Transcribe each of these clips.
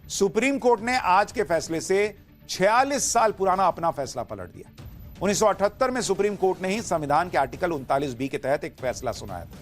Supreme court ने आज के फैसले से 46 साल पुराना अपना फैसला पलट दिया। 1978 में सुप्रीम कोर्ट ने ही संविधान के आर्टिकल 39B के तहत एक फैसला सुनाया था।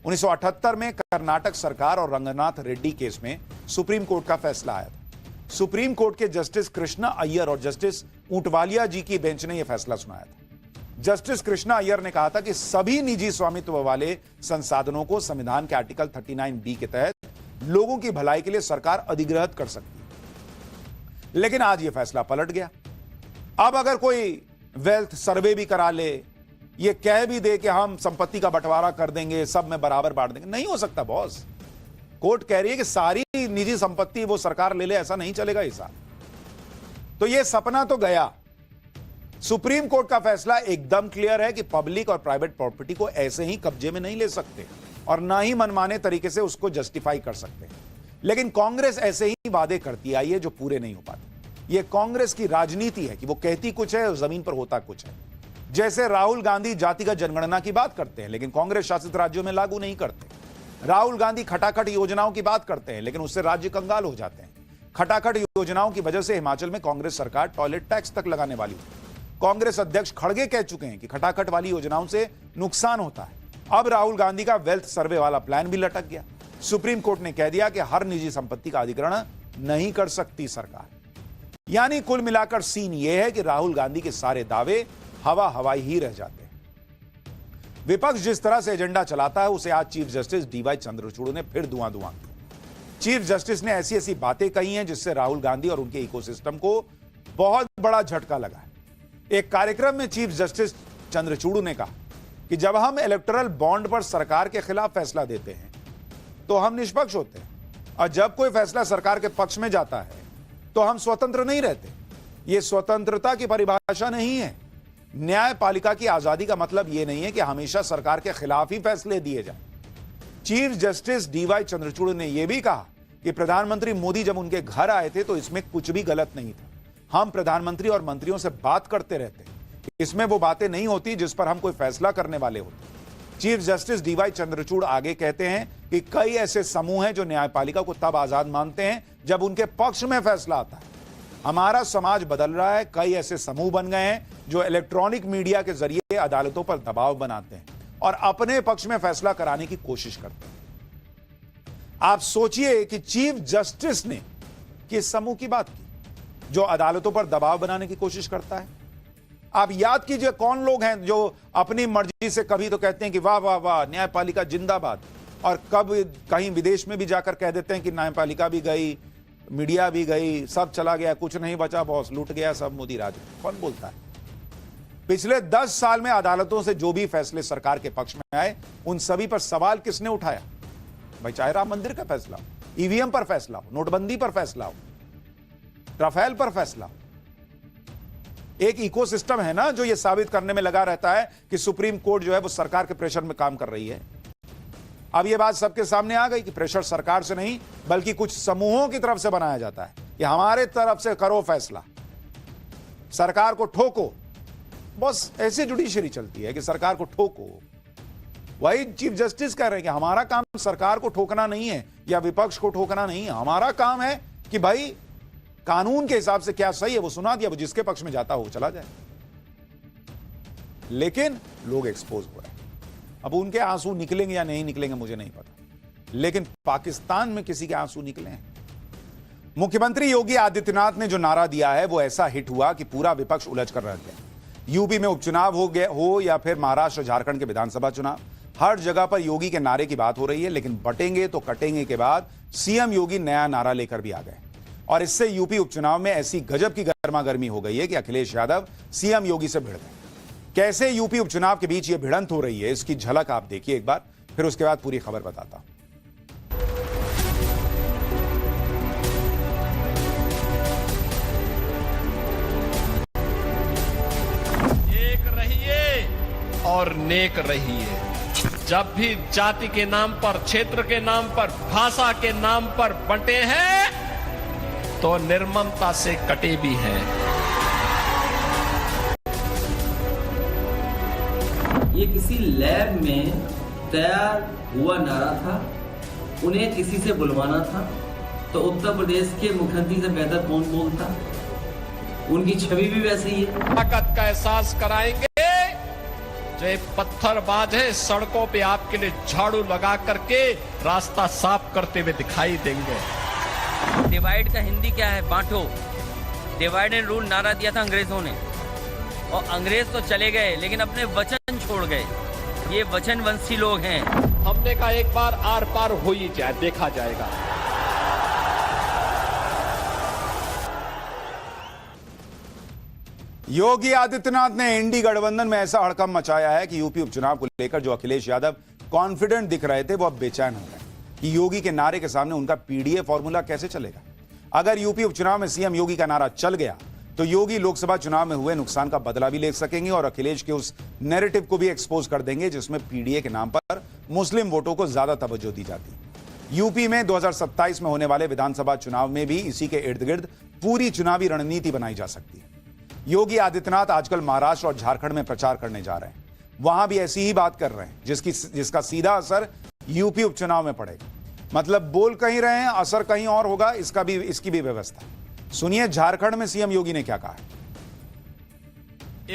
1978 में कर्नाटक सरकार और रंगनाथ रेड्डी केस में सुप्रीम कोर्ट का फैसला आया था। सुप्रीम कोर्ट के जस्टिस कृष्णा अय्यर और जस्टिस ऊंटवालिया जी की बेंच ने यह फैसला सुनाया था। जस्टिस कृष्णा अय्यर ने कहा था कि सभी निजी स्वामित्व वाले संसाधनों को संविधान के आर्टिकल 39B के तहत लोगों की भलाई के लिए सरकार अधिग्रहित कर सकती है। लेकिन आज यह फैसला पलट गया। अब अगर कोई वेल्थ सर्वे भी करा ले, ये कह भी दे कि हम संपत्ति का बंटवारा कर देंगे, सब में बराबर बांट देंगे, नहीं हो सकता बॉस। कोर्ट कह रही है कि सारी निजी संपत्ति वो सरकार ले ले, ऐसा नहीं चलेगा ऐसा। तो ये सपना तो गया। सुप्रीम कोर्ट का फैसला एकदम क्लियर है कि पब्लिक और प्राइवेट प्रॉपर्टी को ऐसे ही कब्जे में नहीं ले सकते और ना ही मनमाने तरीके से उसको जस्टिफाई कर सकते। लेकिन कांग्रेस ऐसे ही वादे करती आई है जो पूरे नहीं हो पाते। यह कांग्रेस की राजनीति है कि वो कहती कुछ है और जमीन पर होता कुछ है। जैसे राहुल गांधी जातिगत जनगणना की बात करते हैं लेकिन कांग्रेस शासित राज्यों में लागू नहीं करते। राहुल गांधी खटाखट योजनाओं की बात करते हैं लेकिन उससे राज्य कंगाल हो जाते हैं। खटाखट योजनाओं की वजह से हिमाचल में कांग्रेस सरकार टॉयलेट टैक्स तक लगाने वाली है। कांग्रेस अध्यक्ष खड़गे कह चुके हैं कि खटाखट वाली योजनाओं से नुकसान होता है। अब राहुल गांधी का वेल्थ सर्वे वाला प्लान भी लटक गया। सुप्रीम कोर्ट ने कह दिया कि हर निजी संपत्ति का अधिग्रहण नहीं कर सकती सरकार। यानी कुल मिलाकर सीन यह है कि राहुल गांधी के सारे दावे हवा हवाई ही रह जाते हैं। विपक्ष जिस तरह से एजेंडा चलाता है उसे आज चीफ जस्टिस डीवाई चंद्रचूड़ ने फिर धुआं किया। चीफ जस्टिस ने ऐसी ऐसी बातें कही हैं जिससे राहुल गांधी और उनके इकोसिस्टम को बहुत बड़ा झटका लगा है। एक कार्यक्रम में चीफ जस्टिस चंद्रचूड़ ने कहा कि जब हम इलेक्टोरल बॉन्ड पर सरकार के खिलाफ फैसला देते हैं तो हम निष्पक्ष होते हैं और जब कोई फैसला सरकार के पक्ष में जाता है तो हम स्वतंत्र नहीं रहते। यह स्वतंत्रता की परिभाषा नहीं है। न्यायपालिका की आजादी का मतलब यह नहीं है कि हमेशा सरकार के खिलाफ ही फैसले दिए जाएं। चीफ जस्टिस डीवाई चंद्रचूड़ ने यह भी कहा कि प्रधानमंत्री मोदी जब उनके घर आए थे तो इसमें कुछ भी गलत नहीं था। हम प्रधानमंत्री और मंत्रियों से बात करते रहते हैं, इसमें वो बातें नहीं होती जिस पर हम कोई फैसला करने वाले होते। चीफ जस्टिस डीवाई चंद्रचूड़ आगे कहते हैं कि कई ऐसे समूह हैं जो न्यायपालिका को तब आजाद मानते हैं जब उनके पक्ष में फैसला आता है। हमारा समाज बदल रहा है। कई ऐसे समूह बन गए हैं जो इलेक्ट्रॉनिक मीडिया के जरिए अदालतों पर दबाव बनाते हैं और अपने पक्ष में फैसला कराने की कोशिश करते हैं। आप सोचिए कि चीफ जस्टिस ने किस समूह की बात की जो अदालतों पर दबाव बनाने की कोशिश करता है। आप याद कीजिए कौन लोग हैं जो अपनी मर्जी से कभी तो कहते हैं कि वाह वाह वाह न्यायपालिका जिंदाबाद और कब कहीं विदेश में भी जाकर कह देते हैं कि न्यायपालिका भी गई, मीडिया भी गई, सब चला गया, कुछ नहीं बचा बॉस, लूट गया सब मोदी राज। कौन बोलता है? पिछले 10 साल में अदालतों से जो भी फैसले सरकार के पक्ष में आए उन सभी पर सवाल किसने उठाया? भाई चाहे राम मंदिर का फैसला हो, ईवीएम पर फैसला हो, नोटबंदी पर फैसला हो, राफेल पर फैसला हो। एक इकोसिस्टम है ना जो यह साबित करने में लगा रहता है कि सुप्रीम कोर्ट जो है वो सरकार के प्रेशर में काम कर रही है। अब यह बात सबके सामने आ गई कि प्रेशर सरकार से नहीं बल्कि कुछ समूहों की तरफ से बनाया जाता है कि हमारे तरफ से करो फैसला, सरकार को ठोको। बस ऐसे जुडिशरी चलती है कि सरकार को ठोको। वही चीफ जस्टिस कह रहे हैं कि हमारा काम सरकार को ठोकना नहीं है या विपक्ष को ठोकना नहीं है। हमारा काम है कि भाई कानून के हिसाब से क्या सही है वो सुना दिया, वो जिसके पक्ष में जाता हो वो चला जाए। लेकिन लोग एक्सपोज हो रहे हैं। अब उनके आंसू निकलेंगे या नहीं निकलेंगे मुझे नहीं पता, लेकिन पाकिस्तान में किसी के आंसू निकले हैं। मुख्यमंत्री योगी आदित्यनाथ ने जो नारा दिया है वो ऐसा हिट हुआ कि पूरा विपक्ष उलझ कर रह गया। यूपी में उपचुनाव हो या फिर महाराष्ट्र झारखंड के विधानसभा चुनाव, हर जगह पर योगी के नारे की बात हो रही है। लेकिन बटेंगे तो कटेंगे के बाद सीएम योगी नया नारा लेकर भी आ गए और इससे यूपी उपचुनाव में ऐसी गजब की गर्मागर्मी हो गई है कि अखिलेश यादव सीएम योगी से भिड़ गए। कैसे यूपी उपचुनाव के बीच ये भिड़ंत हो रही है इसकी झलक आप देखिए एक बार, फिर उसके बाद पूरी खबर बताता हूं। एक रहिए और नेक रहिए। जब भी जाति के नाम पर, क्षेत्र के नाम पर, भाषा के नाम पर बंटे हैं तो निर्ममता से कटे भी हैं। ये किसी लैब में तैयार हुआ नारा था, उन्हें किसी से बुलवाना था तो उत्तर प्रदेश के मुख्यमंत्री से बेहतर कौन बोलता? उनकी छवि भी वैसी ही है। ताकत का एहसास कराएंगे। जो ये पत्थरबाज है सड़कों पे आपके लिए झाड़ू लगा करके रास्ता साफ करते हुए दिखाई देंगे। डिवाइड का हिंदी क्या है? बांटो। डिवाइड एंड रूल नारा दिया था अंग्रेजों ने, और अंग्रेज तो चले गए लेकिन अपने वचन छोड़ गए। ये वचनवंशी लोग हैं। हमने कहा एक बार आर पार हो ही जाए, देखा जाएगा। योगी आदित्यनाथ ने इंडी गठबंधन में ऐसा हड़कंप मचाया है कि यूपी उपचुनाव को लेकर जो अखिलेश यादव कॉन्फिडेंट दिख रहे थे वो अब बेचैन हो गए कि योगी के नारे के सामने उनका पीडीए फॉर्मूला कैसे चलेगा। अगर यूपी उपचुनाव में सीएम योगी का नारा चल गया तो योगी लोकसभा चुनाव में हुए नुकसान का बदला भी ले सकेंगे और अखिलेश के उस नैरेटिव को भी एक्सपोज कर देंगे जिसमें पीडीए के नाम पर मुस्लिम वोटों को ज्यादा तवज्जो दी जाती। यूपी में 2027 में होने वाले विधानसभा चुनाव में भी इसी के इर्द गिर्द पूरी चुनावी रणनीति बनाई जा सकती है। योगी आदित्यनाथ आजकल महाराष्ट्र और झारखंड में प्रचार करने जा रहे हैं, वहां भी ऐसी ही बात कर रहे हैं जिसका सीधा असर यूपी उपचुनाव में पड़ेगा। मतलब बोल कहीं रहे हैं, असर कहीं और होगा, इसकी भी व्यवस्था। सुनिए झारखंड में सीएम योगी ने क्या कहा है।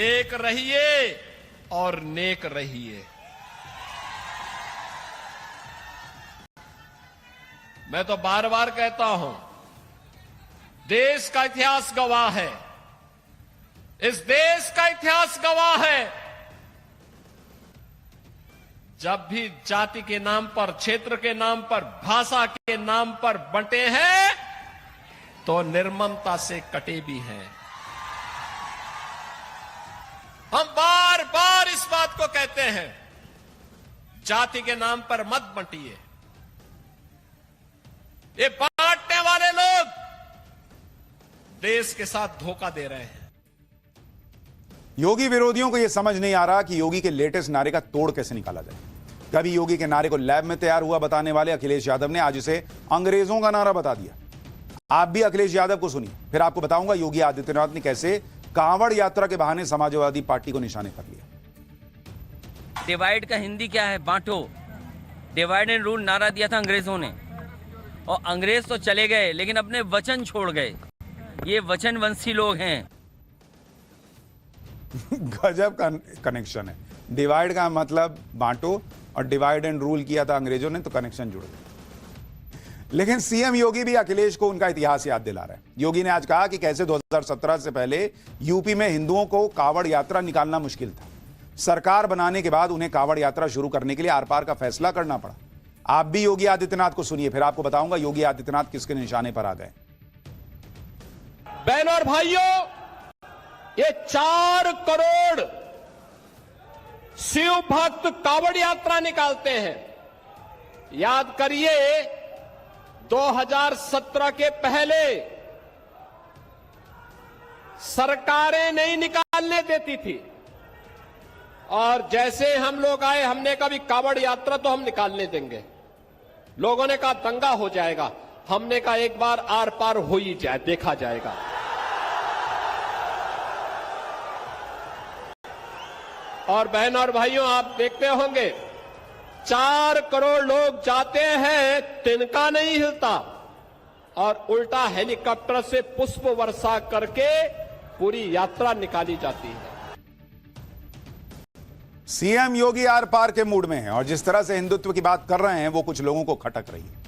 एक रहिए और नेक रहिए। मैं तो बार बार कहता हूं, देश का इतिहास गवाह है, इस देश का इतिहास गवाह है। जब भी जाति के नाम पर, क्षेत्र के नाम पर, भाषा के नाम पर बंटे हैं तो निर्ममता से कटे भी हैं। हम बार बार इस बात को कहते हैं, जाति के नाम पर मत बंटिए। ये बांटने वाले लोग देश के साथ धोखा दे रहे हैं। योगी विरोधियों को यह समझ नहीं आ रहा कि योगी के लेटेस्ट नारे का तोड़ कैसे निकाला जाए। कभी योगी के नारे को लैब में तैयार हुआ बताने वाले अखिलेश यादव ने आज इसे अंग्रेजों का नारा बता दिया। आप भी अखिलेश यादव को सुनिए, फिर आपको बताऊंगा योगी आदित्यनाथ ने कैसे कांवड़ यात्रा के बहाने समाजवादी पार्टी को निशाने पर लिया। डिवाइड का हिंदी क्या है? बांटो। डिवाइड एंड रूल नारा दिया था अंग्रेजों ने, और अंग्रेज तो चले गए लेकिन अपने वचन छोड़ गए। ये वचनवंशी लोग हैं। गजब का कनेक्शन है। डिवाइड का मतलब बांटो और डिवाइड एंड रूल किया था अंग्रेजों ने, तो कनेक्शन जुड़ गया। लेकिन सीएम योगी भी अखिलेश को उनका इतिहास याद दिला रहे हैं। योगी ने आज कहा कि कैसे 2017 से पहले यूपी में हिंदुओं को कांवड़ यात्रा निकालना मुश्किल था। सरकार बनाने के बाद उन्हें कांवड़ यात्रा शुरू करने के लिए आर पार का फैसला करना पड़ा। आप भी योगी आदित्यनाथ को सुनिए, फिर आपको बताऊंगा योगी आदित्यनाथ किसके निशाने पर आ गए। बहनों और भाइयों, ये 4 करोड़ शिव भक्त कांवड़ यात्रा निकालते हैं। याद करिए 2017 के पहले सरकारें नहीं निकालने देती थी, और जैसे हम लोग आए हमने कहा भी कांवड़ यात्रा तो हम निकालने देंगे। लोगों ने कहा दंगा हो जाएगा। हमने कहा एक बार आर पार हो ही जाए, देखा जाएगा। और बहनों और भाइयों, आप देखते होंगे 4 करोड़ लोग जाते हैं, तिनका नहीं हिलता, और उल्टा हेलीकॉप्टर से पुष्प वर्षा करके पूरी यात्रा निकाली जाती है। सीएम योगी आर पार के मूड में है और जिस तरह से हिंदुत्व की बात कर रहे हैं वो कुछ लोगों को खटक रही है।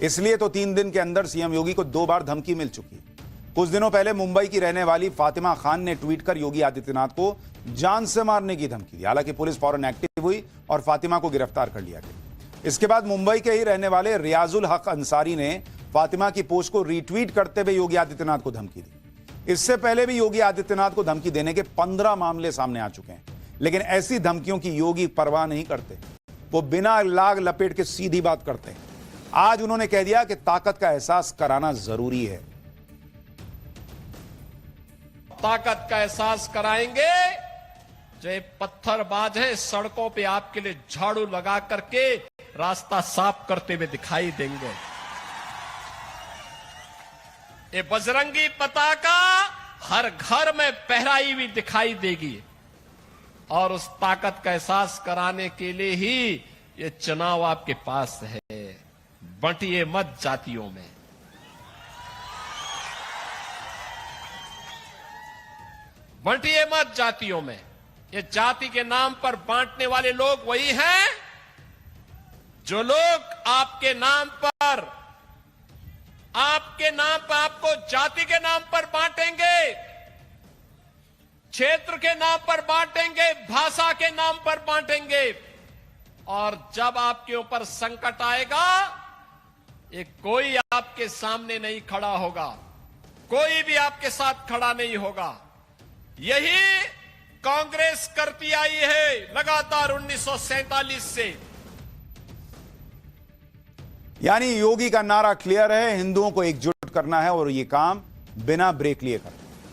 इसलिए तो 3 दिन के अंदर सीएम योगी को 2 बार धमकी मिल चुकी है। कुछ दिनों पहले मुंबई की रहने वाली फातिमा खान ने ट्वीट कर योगी आदित्यनाथ को जान से मारने की धमकी दी। हालांकि पुलिस फौरन एक्टिव हुई और फातिमा को गिरफ्तार कर लिया गया। इसके बाद मुंबई के ही रहने वाले रियाजुल हक अंसारी ने फातिमा की पोस्ट को रीट्वीट करते हुए योगी आदित्यनाथ को धमकी दी। इससे पहले भी योगी आदित्यनाथ को धमकी देने के 15 मामले सामने आ चुके हैं, लेकिन ऐसी धमकियों की योगी परवाह नहीं करते। वो बिना लाग लपेट के सीधी बात करते हैं। आज उन्होंने कह दिया कि ताकत का एहसास कराना जरूरी है। ताकत का एहसास कराएंगे। जो ये पत्थरबाज है सड़कों पे आपके लिए झाड़ू लगा करके रास्ता साफ करते हुए दिखाई देंगे। ये बजरंगी पताका हर घर में फहराई हुई दिखाई देगी, और उस ताकत का एहसास कराने के लिए ही ये चुनाव आपके पास है। बंटिए मत जातियों में। बंटिए मत जातियों में। ये जाति के नाम पर बांटने वाले लोग वही हैं जो लोग आपके नाम पर आपको जाति के नाम पर बांटेंगे, क्षेत्र के नाम पर बांटेंगे, भाषा के नाम पर बांटेंगे। और जब आपके ऊपर संकट आएगा, ये कोई आपके सामने नहीं खड़ा होगा, कोई भी आपके साथ खड़ा नहीं होगा। यही कांग्रेस करती आई है लगातार 1947 से। यानी योगी का नारा क्लियर है, हिंदुओं को एकजुट करना है और ये काम बिना ब्रेक लिए करना है।